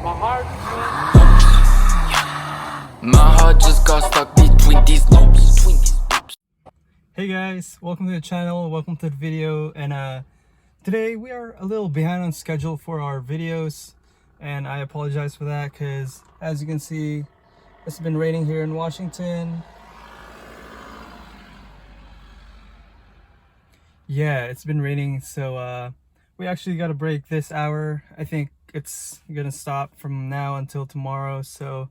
My heart just got stuck between these loops. Hey guys, welcome to the channel, welcome to the video, and today we are a little behind on schedule for our videos, and I apologize for that because as you can see, it's been raining here in Washington. Yeah, it's been raining, so we actually got a break this hour. I think it's gonna stop from now until tomorrow, so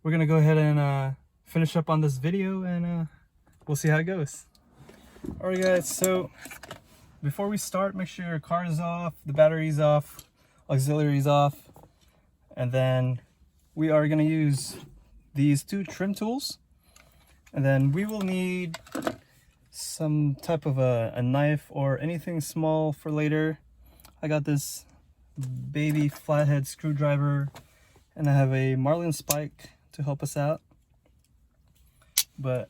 we're gonna go ahead and finish up on this video, and we'll see how it goes. Alright guys, so before we start, make sure your car is off, the battery's off, auxiliary's off, and then we are gonna use these two trim tools, and then we will need some type of a knife or anything small for later. I got this baby flathead screwdriver, and I have a marlin spike to help us out. But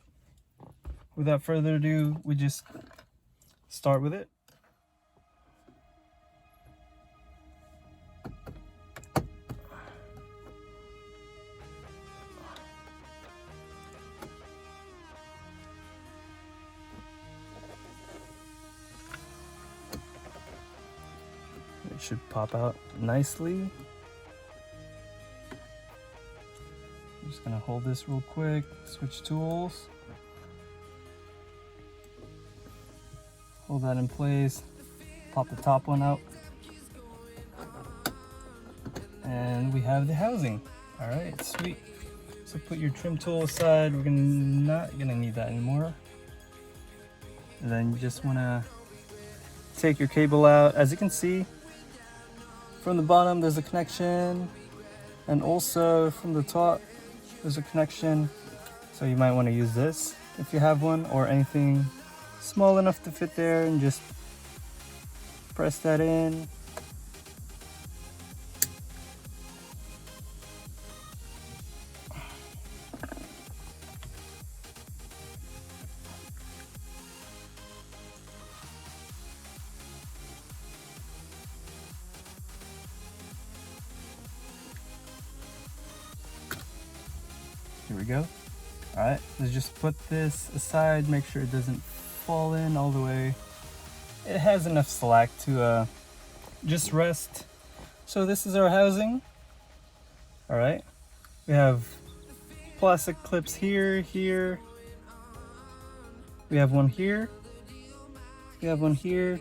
without further ado, we just start with it. It should pop out nicely. I'm just gonna hold this real quick, switch tools. Hold that in place, pop the top one out, and we have the housing. All right, sweet. So put your trim tool aside. We're not gonna need that anymore. And then you just wanna take your cable out. As you can see, from the bottom there's a connection, and also from the top there's a connection. So you might want to use this if you have one, or anything small enough to fit there, and just press that in. Here we go. All right, let's just put this aside, make sure it doesn't fall in all the way. It has enough slack to just rest. So this is our housing. All right, we have plastic clips here, here. We have one here. We have one here.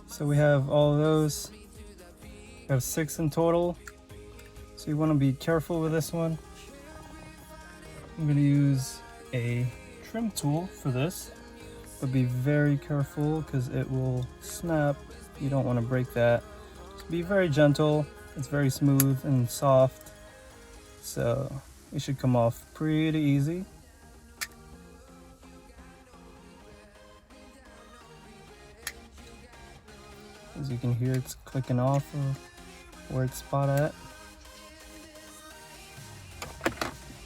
So we have all of those. We have 6 in total. So you want to be careful with this one. I'm going to use a trim tool for this, but be very careful because it will snap. You don't want to break that. So be very gentle. It's very smooth and soft, so it should come off pretty easy. As you can hear, it's clicking off of where it's spot at.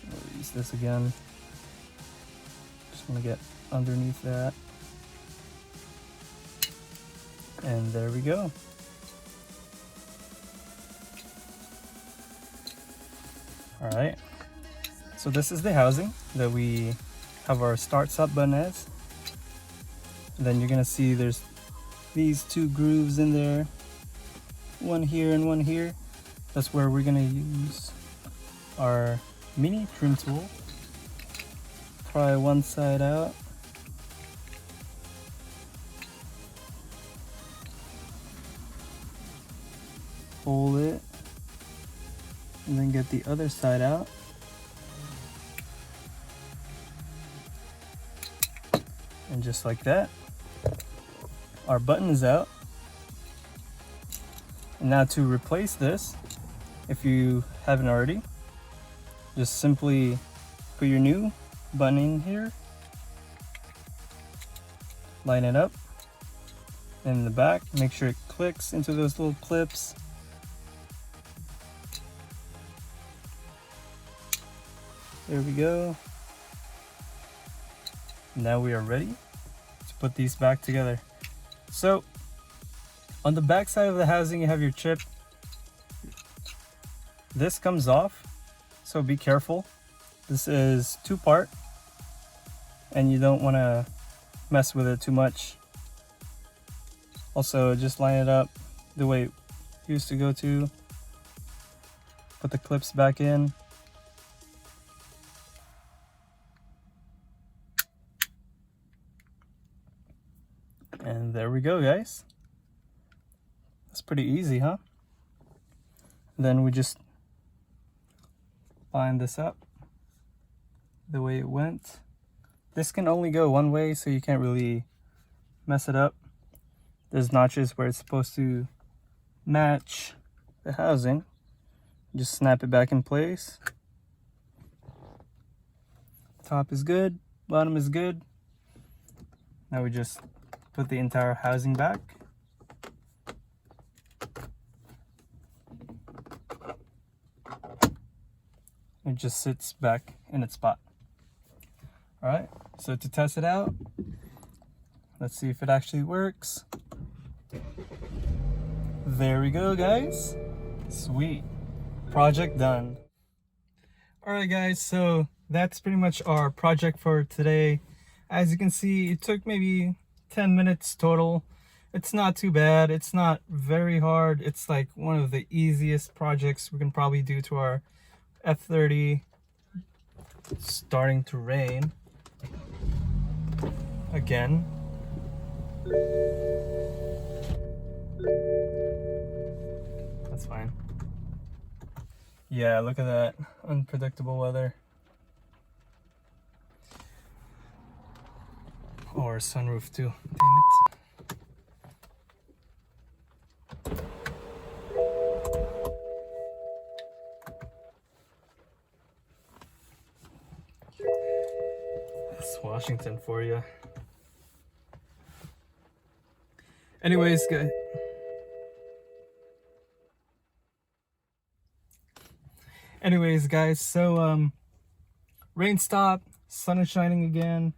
We'll use this again. Just want to get underneath that. And there we go. All right. So this is the housing that we have our start-stop button as. And then you're gonna see there's these 2 grooves in there, one here and one here. That's where we're gonna use our mini trim tool. Pry one side out. Hold it, and then get the other side out. And just like that, our button is out. And now to replace this, if you haven't already, just simply put your new button in here, line it up, and in the back, make sure it clicks into those little clips. There we go. Now we are ready to put these back together. So on the back side of the housing, you have your chip, this comes off, so be careful. This is 2-part and you don't want to mess with it too much. Also, just line it up the way it used to go to. Put the clips back in. And there we go, guys. That's pretty easy, huh? Then we just line this up the way it went. This can only go one way, so you can't really mess it up. There's notches where it's supposed to match the housing. Just snap it back in place. Top is good, bottom is good. Now we just put the entire housing back. It just sits back in its spot. All right, so to test it out, let's see if it actually works. There we go, guys. Sweet. Project done. All right, guys, so that's pretty much our project for today. As you can see, it took maybe 10 minutes total. It's not too bad. It's not very hard. It's like one of the easiest projects we can probably do to our F30. It's starting to rain again. That's fine. Yeah, look at that unpredictable weather. Or sunroof too. Damn it. That's Washington for you. Anyways, guys. So rain stopped, sun is shining again.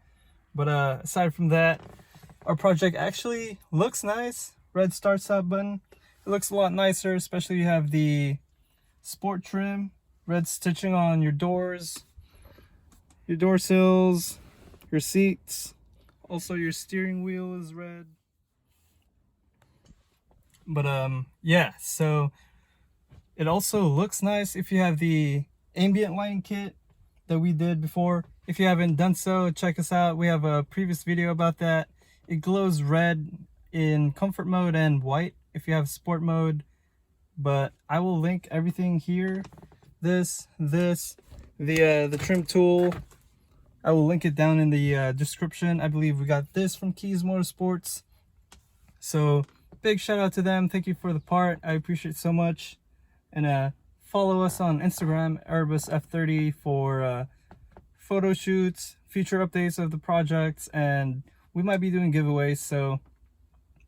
But aside from that, our project actually looks nice. Red start stop button. It looks a lot nicer, especially you have the sport trim, red stitching on your doors, your door sills, your seats. Also your steering wheel is red. But yeah, so it also looks nice if you have the ambient lighting kit that we did before. If you haven't done so, check us out. We have a previous video about that. It glows red in comfort mode and white if you have sport mode. But I will link everything here. The trim tool. I will link it down in the description. I believe we got this from Keys Motorsports. So big shout out to them. Thank you for the part. I appreciate it so much. And follow us on Instagram, Erebus F30, for photo shoots, future updates of the projects, and we might be doing giveaways. So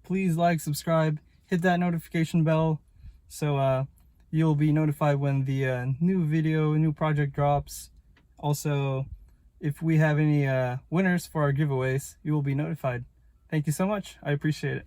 please like, subscribe, hit that notification bell, so you'll be notified when the new project drops. Also, if we have any winners for our giveaways, you will be notified. Thank you so much. I appreciate it.